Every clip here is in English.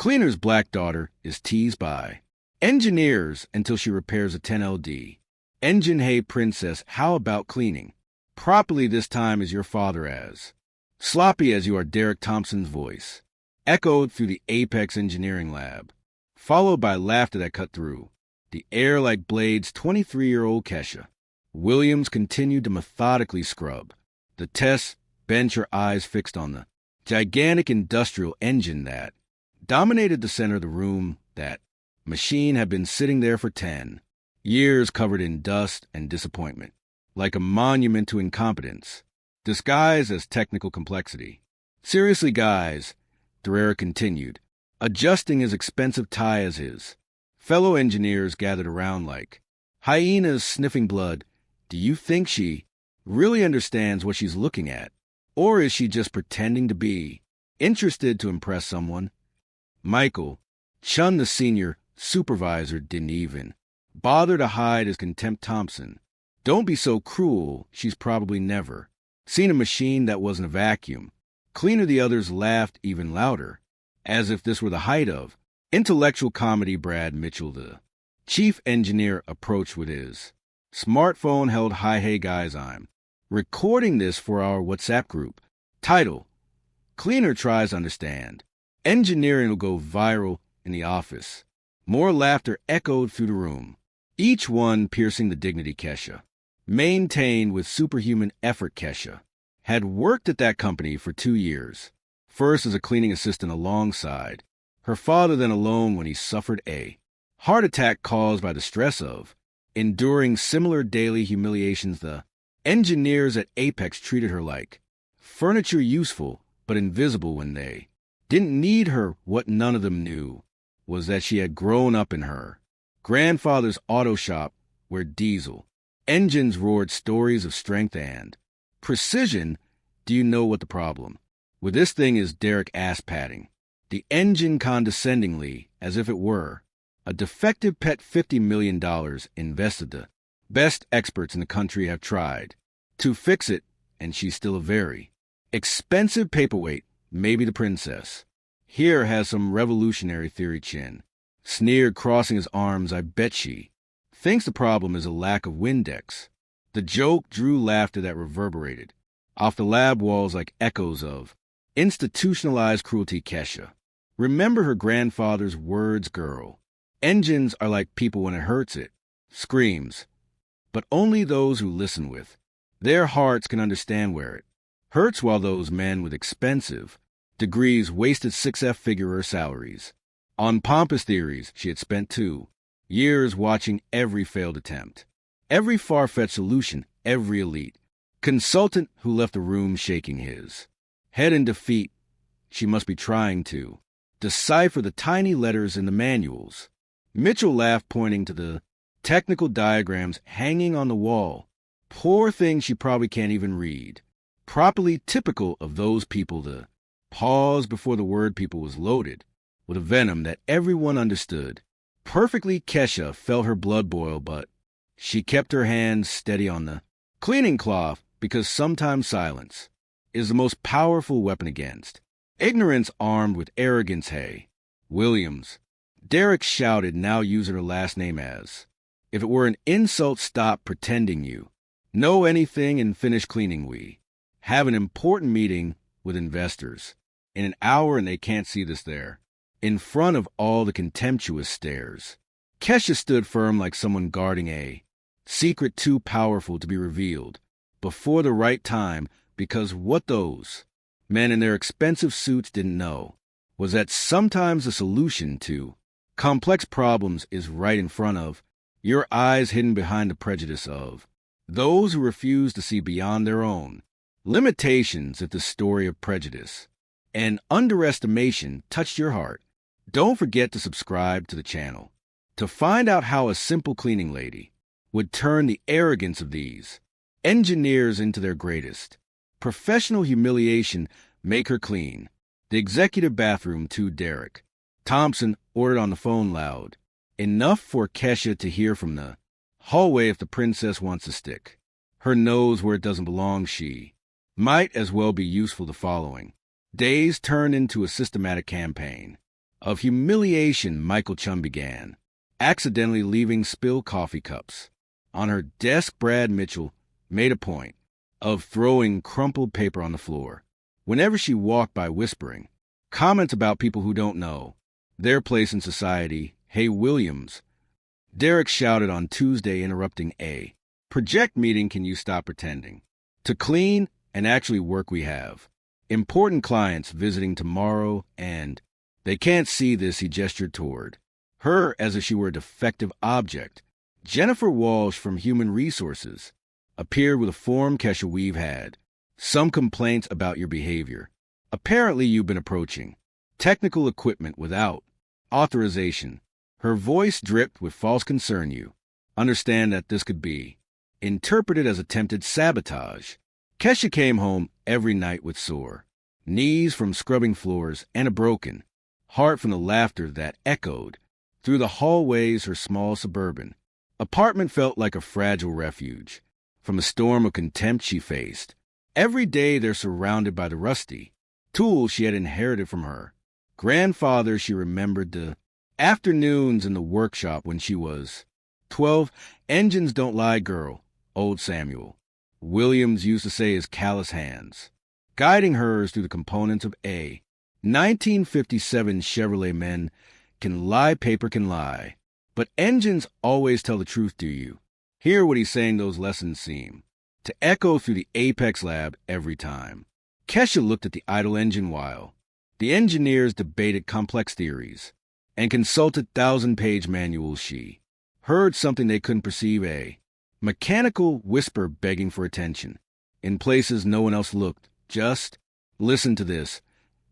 Cleaner's black daughter is teased by engineers until she repairs a 10LD. Engine, hey princess, how about cleaning? Properly this time as your father as. Sloppy as you are, Derek Thompson's voice echoed through the Apex Engineering Lab, followed by laughter that cut through the air like blades. 23-year-old Kesha Williams continued to methodically scrub the test bench, her eyes fixed on the gigantic industrial engine that dominated the center of the room. That machine had been sitting there for 10 years, covered in dust and disappointment, like a monument to incompetence, disguised as technical complexity. Seriously, guys, Derrera continued, adjusting his expensive tie as his fellow engineers gathered around like hyenas sniffing blood. Do you think she really understands what she's looking at? Or is she just pretending to be interested to impress someone? Michael Chun, the senior supervisor, didn't even bother to hide his contempt. Thompson, don't be so cruel. She's probably never seen a machine that wasn't a vacuum cleaner. The others laughed even louder, as if this were the height of intellectual comedy. Brad Mitchell, the chief engineer, approached with his smartphone held high. Hey guys, I'm recording this for our WhatsApp group. Title: Cleaner tries to understand. Engineering will go viral in the office. More laughter echoed through the room, each one piercing the dignity Kesha maintained with superhuman effort. Kesha had worked at that company for 2 years, first as a cleaning assistant alongside her father, then alone when he suffered a heart attack caused by the stress of enduring similar daily humiliations. The engineers at Apex treated her like furniture, useful but invisible when they didn't need her. What none of them knew was that she had grown up in her grandfather's auto shop, where diesel engines roared stories of strength and precision. Do you know what the problem with this thing is? Derek asked, patting the engine condescendingly as if it were a defective pet. $50 million invested. The best experts in the country have tried to fix it, and she's still a very expensive paperweight. Maybe the princess here has some revolutionary theory. Chin sneered, crossing his arms. I bet she thinks the problem is a lack of Windex. The joke drew laughter that reverberated off the lab walls like echoes of institutionalized cruelty. Kesha remember her grandfather's words, girl. Engines are like people when it hurts. It screams, but only those who listen with their hearts can understand where it hurts, while those men with expensive degrees wasted 6F-figure salaries on pompous theories. She had spent 2 years watching every failed attempt, every far-fetched solution, every elite consultant who left the room shaking his head in defeat. She must be trying to decipher the tiny letters in the manuals. Mitchell laughed, pointing to the technical diagrams hanging on the wall. Poor thing, she probably can't even read properly. Typical of those people. The pause before the word people was loaded with a venom that everyone understood perfectly. Kesha felt her blood boil, but she kept her hands steady on the cleaning cloth, because sometimes silence is the most powerful weapon against ignorance armed with arrogance. Hey, Williams, Derek shouted, now using her last name as if it were an insult. Stop pretending you know anything and finish cleaning. We have an important meeting with investors in an hour, and they can't see this there in front of all the contemptuous stares. Kesha stood firm like someone guarding a secret too powerful to be revealed before the right time, because what those men in their expensive suits didn't know was that sometimes the solution to complex problems is right in front of your eyes, hidden behind the prejudice of those who refuse to see beyond their own limitations. If the story of prejudice and underestimation touched your heart, don't forget to subscribe to the channel to find out how a simple cleaning lady would turn the arrogance of these engineers into their greatest professional humiliation. Make her clean the executive bathroom too, Derek Thompson ordered on the phone, loud enough for Kesha to hear from the hallway. If the princess wants to stick her nose where it doesn't belong, she might as well be useful. The following days turned into a systematic campaign of humiliation Michael Chum began, accidentally leaving spilled coffee cups. On her desk, Brad Mitchell made a point of throwing crumpled paper on the floor whenever she walked by, whispering comments about people who don't know their place in society. "Hey, Williams," Derek shouted on Tuesday, interrupting a project meeting. "Can you stop pretending to clean and actually work? We have important clients visiting tomorrow, and they can't see this." He gestured toward her as if she were a defective object. Jennifer Walsh from Human Resources appeared with a form. "Kesha, we've had some complaints about your behavior. Apparently you've been approaching technical equipment without authorization." Her voice dripped with false concern. "You understand that this could be interpreted as attempted sabotage." Kesha came home every night with sore knees from scrubbing floors and a broken heart from the laughter that echoed through the hallways. Her small suburban apartment felt like a fragile refuge from a storm of contempt she faced. Every day they're surrounded by the rusty tools she had inherited from her grandfather. She remembered the afternoons in the workshop when she was 12. "Engines don't lie, girl," old Samuel Williams used to say, his callous hands guiding hers through the components of a 1957 Chevrolet. "Men can lie, paper can lie, but engines always tell the truth. Do you hear what he's saying?" Those lessons seem to echo through the Apex lab every time Kesha looked at the idle engine while the engineers debated complex theories and consulted 1,000-page manuals. She heard something they couldn't perceive, a mechanical whisper begging for attention in places no one else looked. "Just listen to this,"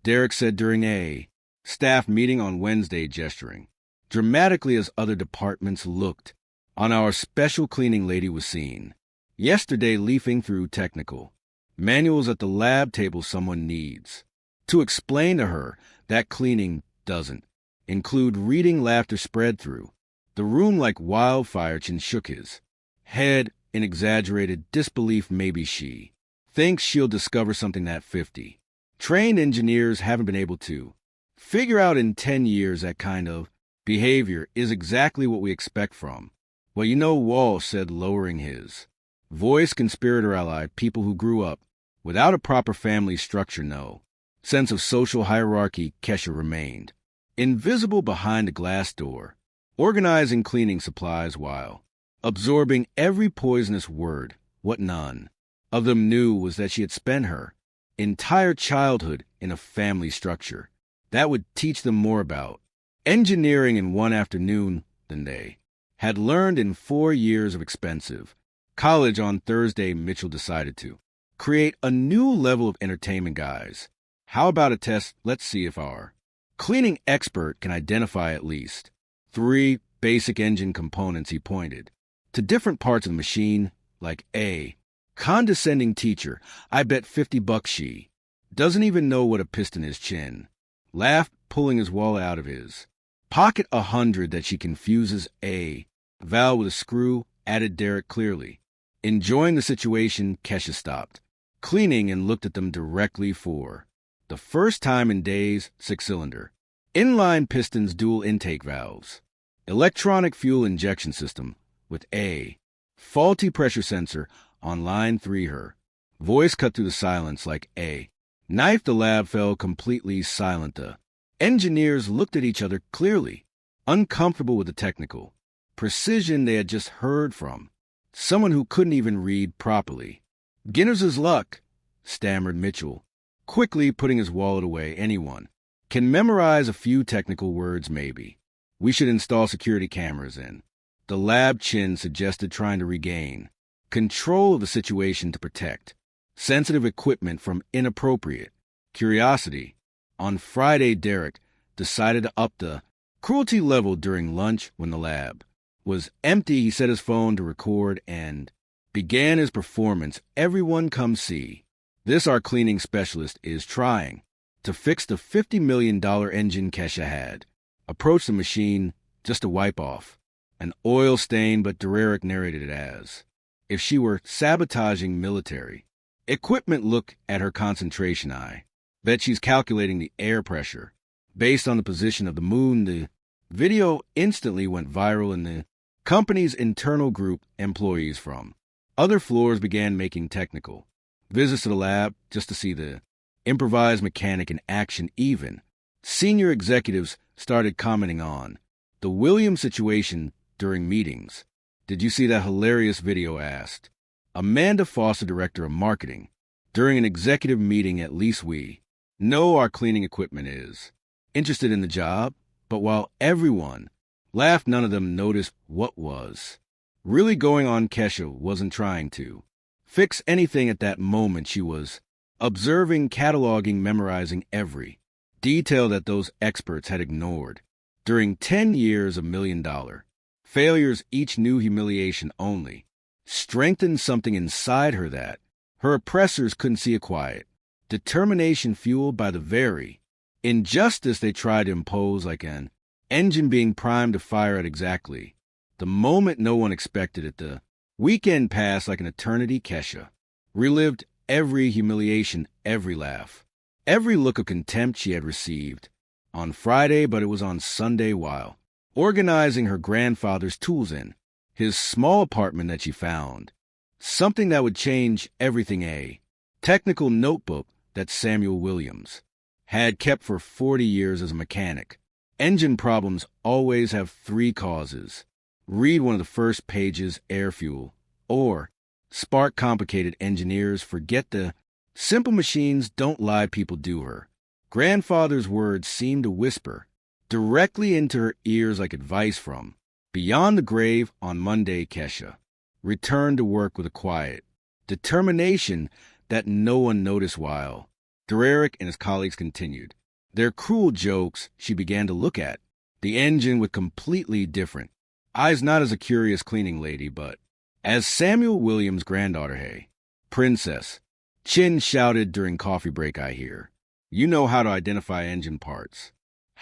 Derek said during a staff meeting on Wednesday, gesturing dramatically as other departments looked on. "Our special cleaning lady was seen yesterday leafing through technical manuals at the lab table. Someone needs to explain to her that cleaning doesn't include reading." Laughter spread through the room like wildfire. Chin shook his head in exaggerated disbelief. "Maybe she thinks she'll discover something that 50 trained engineers haven't been able to figure out in 10 years. That kind of behavior is exactly what we expect from." "Well, you know," Walsh said, lowering his voice, "conspirator ally, people who grew up without a proper family structure, no sense of social hierarchy." Kesha remained invisible behind a glass door, organizing cleaning supplies while absorbing every poisonous word. What none of them knew was that she had spent her entire childhood in a family structure that would teach them more about engineering in one afternoon than they had learned in 4 years of expensive college. On Thursday, Mitchell decided to create a new level of entertainment. "Guys, how about a test? Let's see if our cleaning expert can identify at least 3 basic engine components." He pointed to different parts of the machine like a condescending teacher. "I bet $50 she doesn't even know what a piston is." Chin laughed, pulling his wallet out of his pocket. $100 that she confuses a valve with a screw, added Derek, clearly enjoying the situation. Kesha stopped cleaning and looked at them directly for the first time in days. 6-cylinder inline pistons, dual intake valves, electronic fuel injection system with a faulty pressure sensor on line 3. Her voice cut through the silence like a knife. The lab fell completely silent. The engineers looked at each other, clearly uncomfortable with the technical precision they had just heard from someone who couldn't even read properly. "Beginner's luck," stammered Mitchell, quickly putting his wallet away. "Anyone can memorize a few technical words. Maybe we should install security cameras in the lab," Chin suggested, trying to regain control of the situation to protect sensitive equipment from inappropriate curiosity. On Friday, Derek decided to up the cruelty level during lunch. When the lab was empty, he set his phone to record and began his performance. "Everyone come see this. Our cleaning specialist is trying to fix the $50 million engine." Kesha had approached the machine just to wipe off an oil stain, but Derek narrated it as if she were sabotaging military equipment. "Look at her concentration. I bet she's calculating the air pressure based on the position of the moon. The video instantly went viral, and the company's internal group employees from other floors began making technical visits to the lab just to see the improvised mechanic in action. Even senior executives started commenting on the Williams situation during meetings. "Did you see that hilarious video?" asked Amanda Foster, director of marketing, during an executive meeting. "At least we know our cleaning equipment is interested in the job." But while everyone laughed, none of them noticed what was really going on. Kesha wasn't trying to fix anything at that moment. She was observing, cataloging, memorizing every detail that those experts had ignored. During 10 years of million-dollar failures, each new humiliation only strengthened something inside her that her oppressors couldn't see. A quiet determination fueled by the very injustice they tried to impose, like an engine being primed to fire at exactly the moment no one expected it. The weekend passed like an eternity. Kesha relived every humiliation, every laugh, every look of contempt she had received on Friday, but it was on Sunday while organizing her grandfather's tools in his small apartment that she found something that would change everything: a technical notebook that Samuel Williams had kept for 40 years as a mechanic. Engine problems always have 3 causes. Read one of the first pages: air, fuel, or spark. Complicated engineers forget the simple machines don't lie, people do. Her grandfather's words seemed to whisper directly into her ears like advice from beyond the grave. On Monday, Kesha returned to work with a quiet determination that no one noticed while Derek and his colleagues continued their cruel jokes. She began to look at the engine with completely different eyes, not as a curious cleaning lady, but as Samuel Williams' granddaughter. "Hey, princess," Chin shouted during coffee break, "I hear you know how to identify engine parts.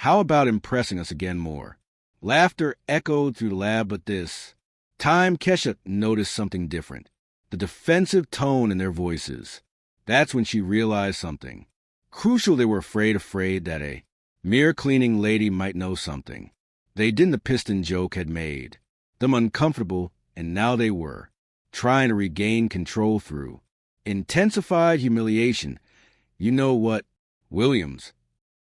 How about impressing us again?" More laughter echoed through the lab, but this time Kesha noticed something different: the defensive tone in their voices. That's when she realized something crucial. They were afraid that a mere cleaning lady might know something they didn't. The piston joke had made them uncomfortable, and now they were trying to regain control through intensified humiliation. "You know what, Williams?"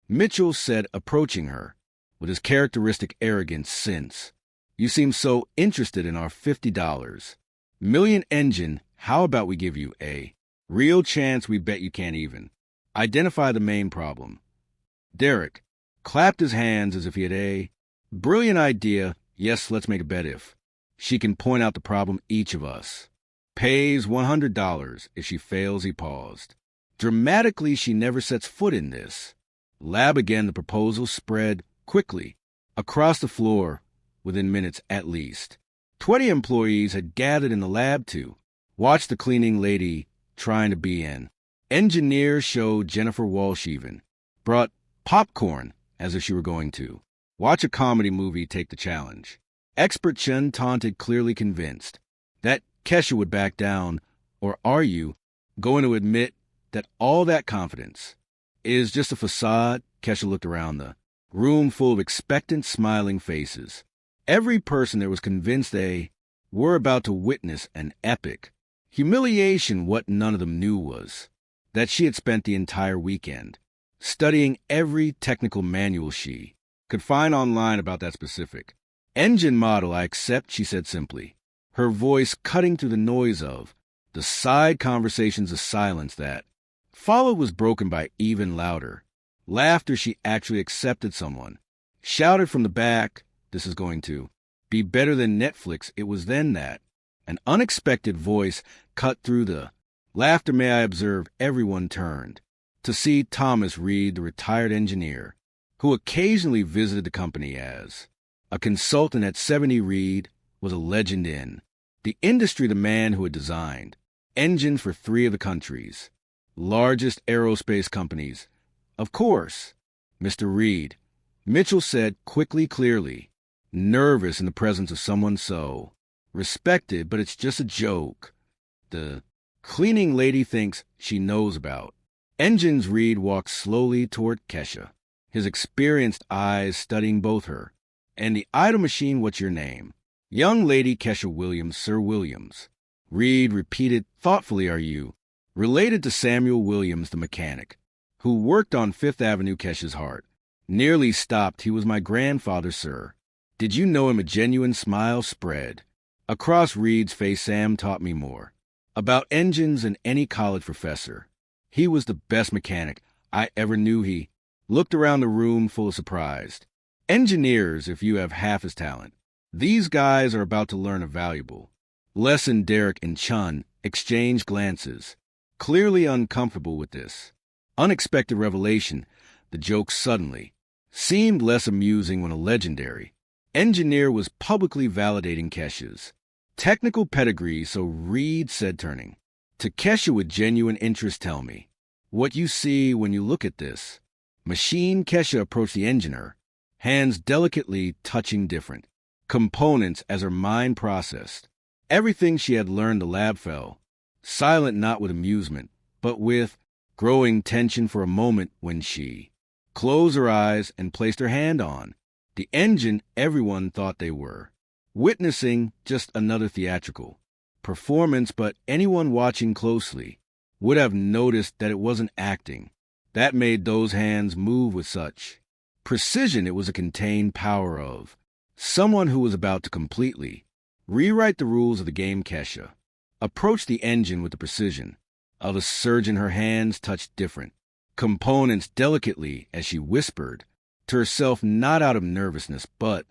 Mitchell said, approaching her with his characteristic arrogance. "Since you seem so interested in our $50 million engine, how about we give you a real chance? We bet you can't even identify the main problem." Derek clapped his hands as if he had a brilliant idea. "Yes, let's make a bet. If she can point out the problem, each of us pays $100. If she fails," he paused dramatically, "she never sets foot in this lab again." The proposal spread quickly across the floor. Within minutes, at least 20 employees had gathered in the lab to watch the cleaning lady trying to be an engineer show. Jennifer Walsh even brought popcorn as if she were going to watch a comedy movie. "Take the challenge." Expert Chen taunted, clearly convinced that Kesha would back down. "Or are you going to admit that all that confidence is just a facade?" Kesha looked around the room full of expectant, smiling faces. Every person there was convinced they were about to witness an epic humiliation. What none of them knew was that she had spent the entire weekend studying every technical manual she could find online about that specific engine model. "I accept," she said simply, her voice cutting through the noise of the side conversations. The silence that followed was broken by even louder laughter. She actually accepted. Someone shouted from the back, "This is going to be better than Netflix." It was then that an unexpected voice cut through the laughter. "May I observe?" Everyone turned to see Thomas Reed, the retired engineer who occasionally visited the company as a consultant at 70. Reed was a legend in the industry, the man who had designed engines for 3 of the country's largest aerospace companies. "Of course, Mr. Reed," Mitchell said quickly, clearly nervous in the presence of someone so respected. "But it's just a joke. The cleaning lady thinks she knows about engines." Reed walked slowly toward Kesha, his experienced eyes studying both her and the idle machine. What's your name? Young lady Kesha Williams, Sir Williams. Reed repeated thoughtfully, are you related to Samuel Williams, the mechanic, who worked on Fifth Avenue? Kesha's heart nearly stopped. He was my grandfather, sir. Did you know him? A genuine smile spread across Reed's face. Sam taught me more about engines than any college professor. He was the best mechanic I ever knew. He looked around the room full of surprise. Engineers, if you have half his talent. These guys are about to learn a valuable lesson. Derek and Chun exchanged glances, clearly uncomfortable with this unexpected revelation. The joke suddenly seemed less amusing when a legendary engineer was publicly validating Kesha's technical pedigree. So Reed said, turning to Kesha with genuine interest, tell me what you see when you look at this machine. Kesha approached the engineer, hands delicately touching different components as her mind processed everything she had learned. The lab fell silent, not with amusement, but with growing tension for a moment when she closed her eyes and placed her hand on the engine. Everyone thought they were witnessing just another theatrical performance, but anyone watching closely would have noticed that it wasn't acting that made those hands move with such precision. It was a contained power of someone who was about to completely rewrite the rules of the game. Kesha approached the engine with the precision of a surgeon. Her hands touched different components delicately as she whispered to herself, not out of nervousness, but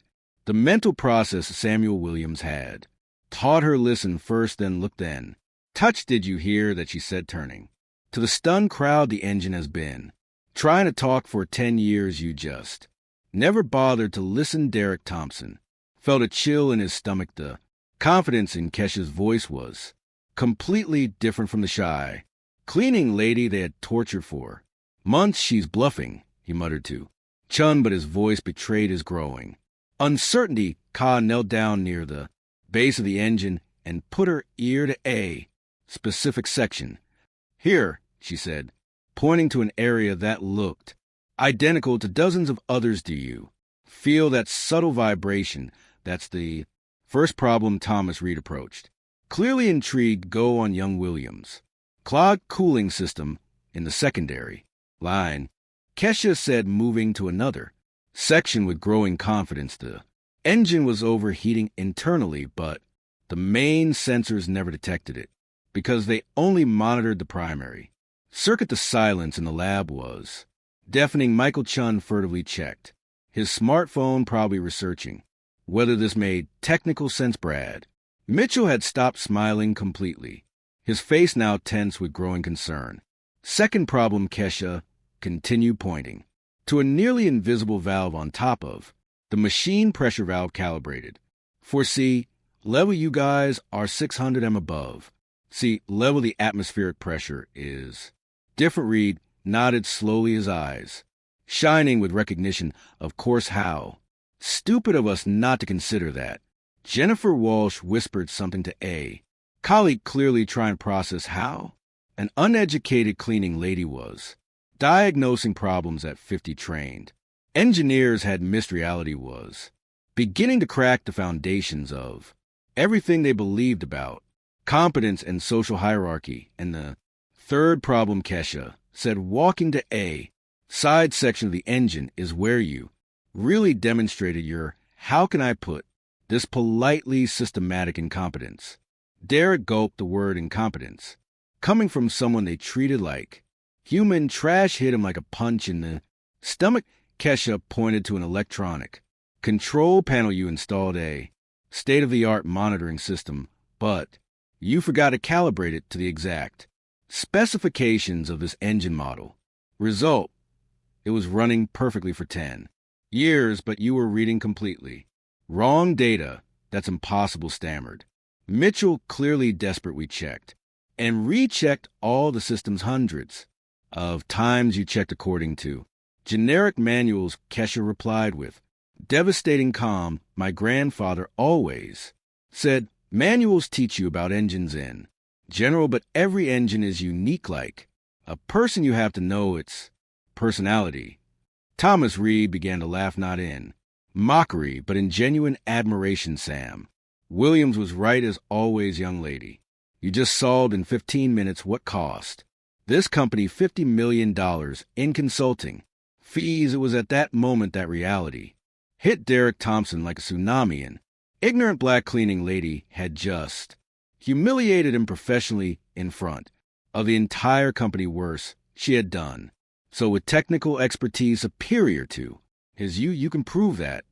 the mental process Samuel Williams had taught her. Listen first, then look, then touch. Did you hear that? She said, turning to the stunned crowd. The engine has been trying to talk for 10 years. You just never bothered to listen. Derek Thompson felt a chill in his stomach. The confidence in Kesha's voice was completely different from the shy cleaning lady they had tortured for months. She's bluffing, he muttered to Chun, but his voice betrayed his growing uncertainty. Ka knelt down near the base of the engine and put her ear to a specific section. Here, she said, pointing to an area that looked identical to dozens of others. Do you feel that subtle vibration? That's the first problem. Thomas Reed approached, clearly intrigued. Go on, young Williams. Clogged cooling system in the secondary line, Kesha said, moving to another section with growing confidence. The engine was overheating internally, but the main sensors never detected it because they only monitored the primary circuit. The silence in the lab was deafening. Michael Chun furtively checked his smartphone, probably researching whether this made technical sense. Brad Mitchell had stopped smiling completely, his face now tense with growing concern. Second problem, Kesha continued, pointing to a nearly invisible valve on top of the machine. Pressure valve calibrated for sea level. You guys are 600 m above sea level. The atmospheric pressure is different. Reed nodded slowly, his eyes shining with recognition. Of course, how stupid of us not to consider that. Jennifer Walsh whispered something to a colleague, clearly trying to process how an uneducated cleaning lady was diagnosing problems at 50. Trained engineers had missed. Reality was beginning to crack the foundations of everything they believed about competence and social hierarchy. And the third problem, Kesha said, walking to a side section of the engine, is where you really demonstrated your, how can I put this politely, systematic incompetence. Derek gulped. The word incompetence, coming from someone they treated like human trash, hit him like a punch in the stomach. Kesha pointed to an electronic control panel. You installed a state-of-the-art monitoring system, but you forgot to calibrate it to the exact specifications of this engine model. Result, it was running perfectly for 10 years, but you were reading completely wrong data. That's impossible, stammered Mitchell, clearly desperate. We checked and rechecked all the systems hundreds of times. You checked according to generic manuals, Kesha replied with devastating calm. My grandfather always said manuals teach you about engines in general, but every engine is unique. Like a person, you have to know its personality. Thomas Reed began to laugh, not in mockery, but in genuine admiration. Sam, Williams was right as always, young lady. You just solved in 15 minutes what cost this company $50 million in consulting fees. It was at that moment that reality hit Derek Thompson like a tsunami. An ignorant black cleaning lady had just humiliated him professionally in front of the entire company. Worse, she had done so with technical expertise superior to his. You can prove that?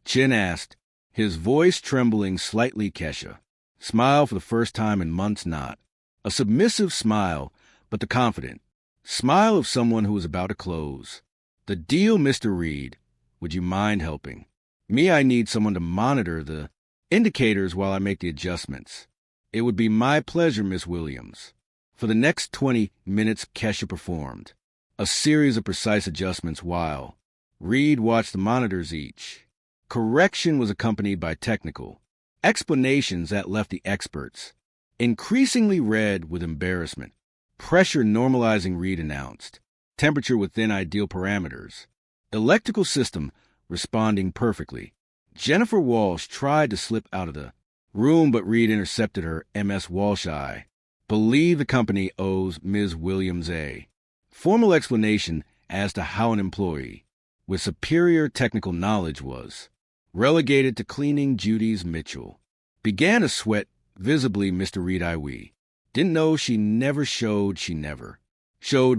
Chin asked, his voice trembling slightly. Kesha smiled for the first time in months, not a submissive smile, but the confident smile of someone who was about to close the deal. Mr. Reed, would you mind helping me? I need someone to monitor the indicators while I make the adjustments. It would be my pleasure, Miss Williams. For the next 20 minutes, Kesha performed a series of precise adjustments while Reed watched the monitors. Each correction was accompanied by technical explanations that left the experts increasingly red with embarrassment. Pressure normalizing, Reed announced. Temperature within ideal parameters. Electrical system responding perfectly. Jennifer Walsh tried to slip out of the room, but Reed intercepted her. Ms. Walsh, I believe the company owes Ms. Williams a formal explanation as to how an employee with superior technical knowledge was relegated to cleaning duties. Mitchell began to sweat visibly. Mr. Reed, we didn't know. She never showed.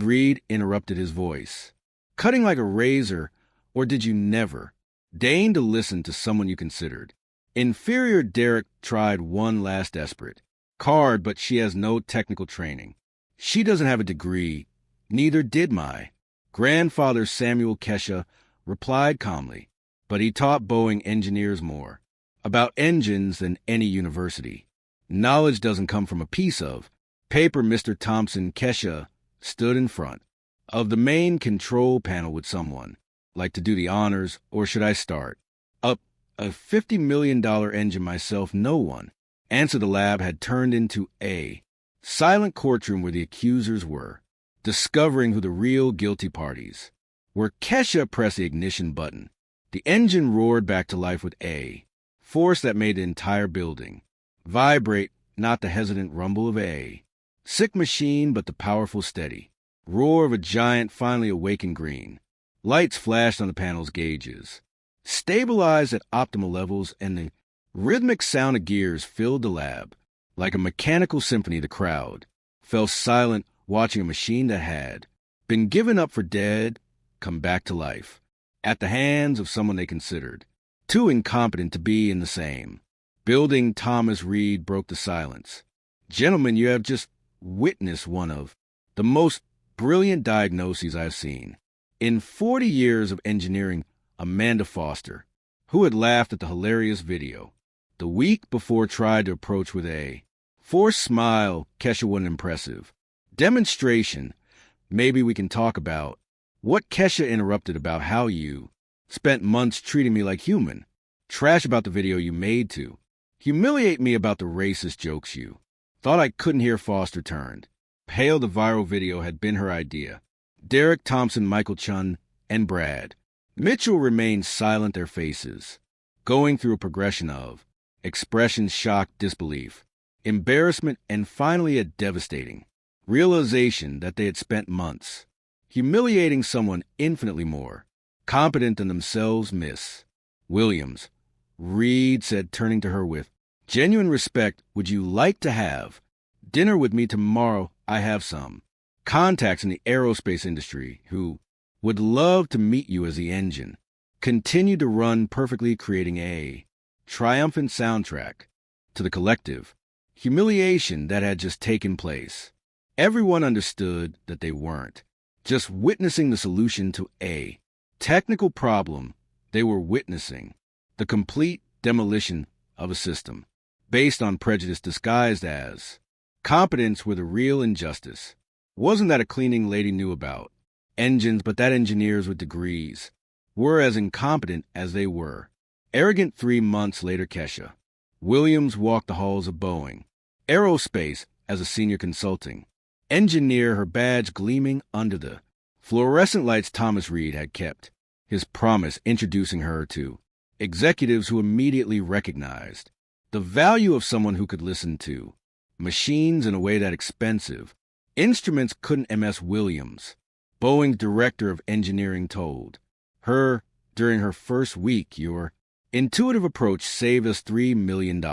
Reed interrupted, his voice cutting like a razor. Or did you never deign to listen to someone you considered inferior? Derek tried one last desperate card, but she has no technical training. She doesn't have a degree. Neither did my grandfather. Samuel, Kesha replied calmly, but he taught Boeing engineers more about engines than any university. Knowledge doesn't come from a piece of paper. Mr. Thompson. Kesha stood in front of the main control panel. Would someone like to do the honors, or should I start up a $50 million engine myself? No one answered. The lab had turned into a silent courtroom where the accusers were discovering who the real guilty parties were. Kesha pressed the ignition button. The engine roared back to life with a force that made the entire building vibrate, not the hesitant rumble of a sick machine, but the powerful, steady roar of a giant finally awakened. Green lights flashed on the panel's gauges, stabilized at optimal levels, and the rhythmic sound of gears filled the lab like a mechanical symphony. The crowd fell silent, watching a machine that had been given up for dead come back to life at the hands of someone they considered too incompetent to be in the same building. Thomas Reed broke the silence. Gentlemen, you have just witnessed one of the most brilliant diagnoses I've seen in 40 years of engineering. Amanda Foster, who had laughed at the hilarious video the week before, tried to approach with a forced smile. Kesha, what an impressive demonstration. Maybe we can talk about what? Kesha interrupted, about how you spent months treating me like human trash, about the video you made to humiliate me, about the racist jokes you thought I couldn't hear. Foster turned pale. The viral video had been her idea. Derek Thompson, Michael Chun, and Brad Mitchell remained silent, their faces going through a progression of expressions: shock, disbelief, embarrassment, and finally a devastating realization that they had spent months humiliating someone infinitely more competent than themselves. Miss Williams, Reed said, turning to her with genuine respect, would you like to have dinner with me tomorrow? I have some contacts in the aerospace industry who would love to meet you. As the engine continued to run perfectly, creating a triumphant soundtrack to the collective humiliation that had just taken place, everyone understood that they weren't just witnessing the solution to a technical problem. They were witnessing the complete demolition of a system based on prejudice disguised as competence, where the real injustice wasn't that a cleaning lady knew about engines, but that engineers with degrees were as incompetent as they were arrogant. 3 months later, Kesha Williams walked the halls of Boeing Aerospace as a senior consulting engineer, her badge gleaming under the fluorescent lights Thomas Reed had kept his promise introducing her to executives who immediately recognized the value of someone who could listen to machines in a way that expensive instruments couldn't. M.S. Williams, Boeing's director of engineering, told her during her first week, "Your intuitive approach saved us $3 million.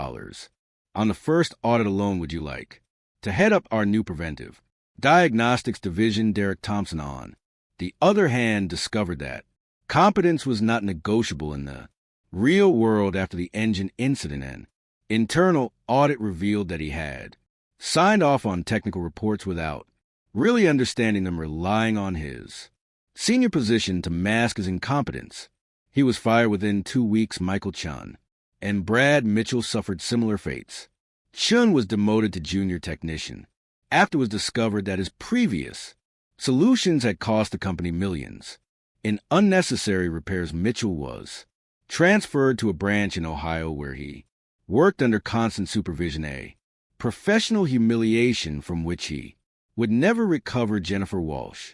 On the first audit alone, would you like to head up our new preventive diagnostics division?" Derek Thompson, on the other hand, discovered that competence was not negotiable in the real world after the engine incident. An internal audit revealed that he had signed off on technical reports without really understanding them, relying on his senior position to mask his incompetence. He was fired within 2 weeks. Michael Chun and Brad Mitchell suffered similar fates. Chun was demoted to junior technician after it was discovered that his previous solutions had cost the company millions in unnecessary repairs. Mitchell was transferred to a branch in Ohio where he worked under constant supervision, a professional humiliation from which he would never recover. Jennifer Walsh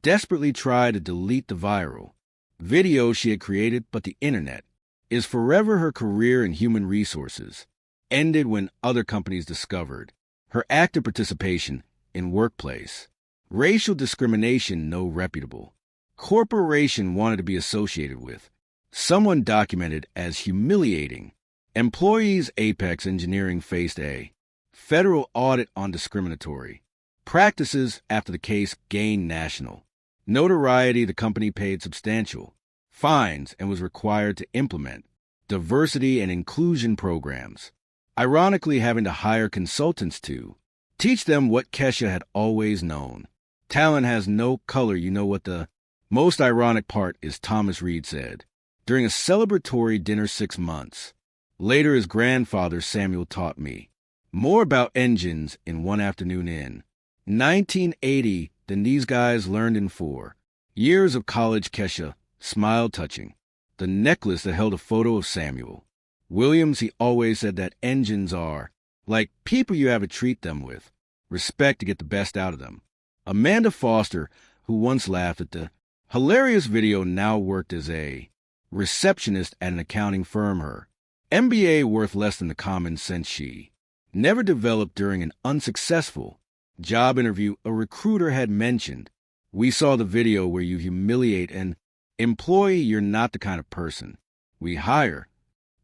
desperately tried to delete the viral video she had created, but the internet is forever. Her career in human resources ended when other companies discovered her active participation in workplace racial discrimination. No reputable corporation wanted to be associated with someone documented as humiliating employees. Apex Engineering faced a federal audit on discriminatory practices after the case gained national notoriety. The company paid substantial fines and was required to implement diversity and inclusion programs, ironically having to hire consultants to teach them what Kesha had always known: talent has no color. You know what the most ironic part is? Thomas Reed said during a celebratory dinner 6 months later. His grandfather Samuel taught me more about engines in one afternoon in 1980 than these guys learned in 4 years of college. Kesha smiled, touching the necklace that held a photo of Samuel Williams. He always said that engines are like people, you have to treat them with respect to get the best out of them. Amanda Foster, who once laughed at the hilarious video, now worked as a receptionist at an accounting firm. Her MBA worth less than the common sense she never developed. During an unsuccessful job interview, a recruiter had mentioned, "We saw the video where you humiliate an employee. You're not the kind of person we hire."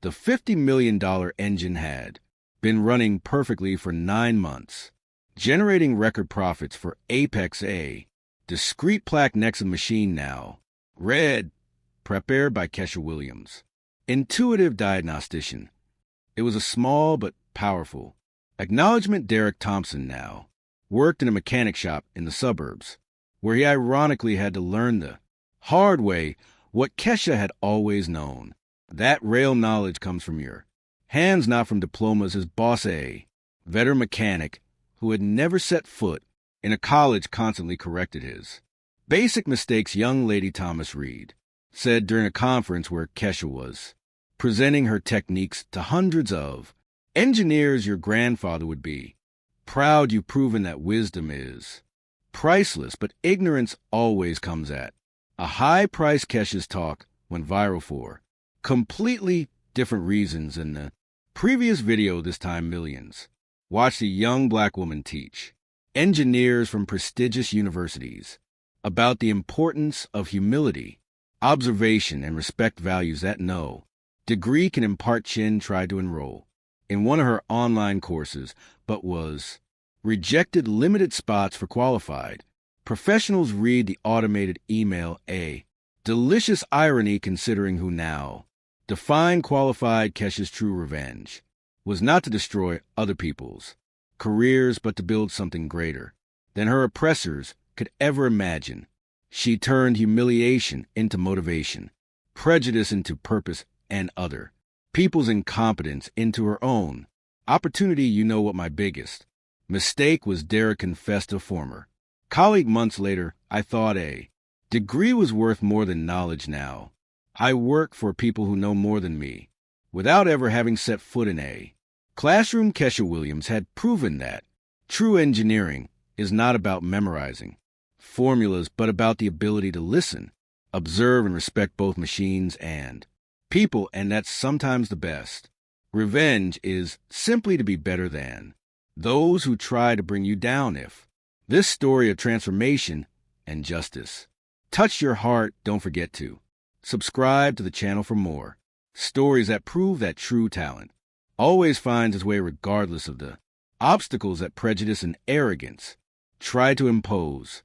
The $50 million engine had been running perfectly for 9 months, generating record profits for Apex. A discrete plaque next to the machine now read, "Prepared by Kesha Williams, intuitive diagnostician." It was a small but powerful acknowledgement. Derek Thompson now worked in a mechanic shop in the suburbs, where he ironically had to learn the hard way what Kesha had always known: that rail knowledge comes from your hands, not from diplomas. His boss, a veteran mechanic who had never set foot in a college, constantly corrected his basic mistakes. Young lady Thomas Reed said during a conference where Kesha was presenting her techniques to hundreds of engineers, "Your grandfather would be proud. You've proven that wisdom is priceless, but ignorance always comes at a high price." Kesha's talk went viral for completely different reasons. In the previous video, this time millions watched a young black woman teach engineers from prestigious universities about the importance of humility, observation, and respect, values that no degree can impart. Chin tried to enroll in one of her online courses, but was rejected. Limited spots for qualified professionals. Read the automated email, a delicious irony considering who now defined qualified. Kesha's true revenge was not to destroy other people's careers, but to build something greater than her oppressors could ever imagine. She turned humiliation into motivation, prejudice into purpose, and other people's incompetence into her own opportunity. You know what my biggest mistake was? Derek confessed to a former colleague months later. "I thought a degree was worth more than knowledge. Now I work for people who know more than me without ever having set foot in a classroom." Kesha Williams had proven that true engineering is not about memorizing formulas, but about the ability to listen Observe and respect both machines and people, and that's sometimes the best. Revenge is simply to be better than those who try to bring you down. If this story of transformation and justice touched your heart, don't forget to subscribe to the channel for more stories that prove that true talent always finds its way regardless of the obstacles that prejudice and arrogance try to impose.